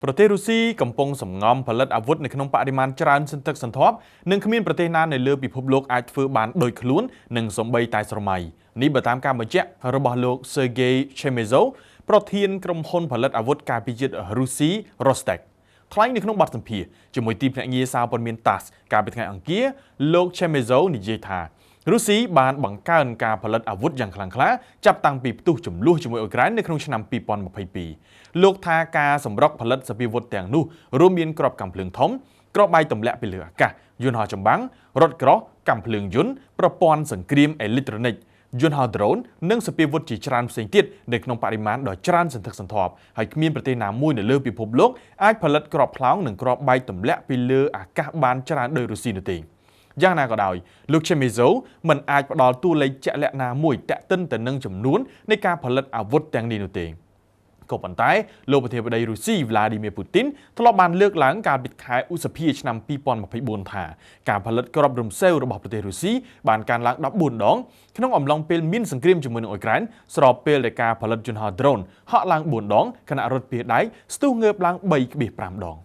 ប្រទេសរុស្ស៊ីកំពុងសម្ងំផលិតអាវុធនៅក្នុងបរិមាណច្រើនសន្ធឹកសន្ធាប់និងគ្មានប្រទេសណានៅលើពិភពលោកអាចធ្វើបានដូចខ្លួននិងសូម្បីតែស្រមៃនេះបើតាមការបញ្ជាក់របស់លោក Sergei Chemezov ប្រធានក្រុមហ៊ុនផលិតអាវុធការពារជាតិរុស្ស៊ី Rostec ថ្លែងនៅក្នុងបទសម្ភាសន៍ជាមួយទីភ្នាក់ងារសារព័ត៌មាន TASS កាលពីថ្ងៃអង្គារលោក Chemezov និយាយថារុស្ស៊ីបានបង្កើនការផលិតអាវុធយ៉ាងខ្លាំងក្លាចាប់តាំងពីផ្ទុះចំនួនជាមួយអ៊ុយក្រែននៅក្នុងឆ្នាំ2022លោកថាការសម្រុកផលិតសព្វាវុធទាំងនោះរួមមានគ្រាប់កាំភ្លើងធំគ្រាប់បែកទម្លាក់ពីលើអាកាសយន្តហោះចម្បាំងរថក្រោះកាំភ្លើងយន្តប្រព័ន្ធសង្គ្រាមអេឡិចត្រូនិកយន្តហោះដ្រូននិងសព្វាវុធជាច្រើនផ្សេងទៀតនៅក្នុងបរិមាណដ៏ច្រើនសន្ធឹកសន្ធាប់ហើយគ្មានប្រទេសណាមួយនៅលើពិភពលោកអាចផលិតគ្រាប់ផ្លោងនិងគ្រាប់បែកទម្លាក់ពីលើអាកាសបានច្រើនដោយរុស្ស៊ីនោះទេយ៉ាងណាក៏ដោយលោក Chemezov មិនអាចផ្ដល់តួលេខជាក់លាក់ណាមួយទាក់ទិនទៅនឹងចំនួននៃការផលិតអាវុធទាំងនេះនោះទេក៏ប៉ុន្តែលោកប្រធានាធិបតីរុស្ស៊ី Vladimir Putin ធ្លាប់បានលើកឡើងកាលពីខែឧសភាឆ្នាំ2024ថាការផលិតគ្រាប់រំសេវរបស់ប្រទេសរុស្ស៊ីបានកើនឡើង14ដងក្នុងអំឡុងពេលមានសង្គ្រាមជាមួយនឹងអ៊ុយក្រែនស្របពេលដែលការផលិតយន្តហោះដ្រូនហក់ឡើង4ដងខណៈរថភេរដែកស្ទុះងើបឡើង3.5ដង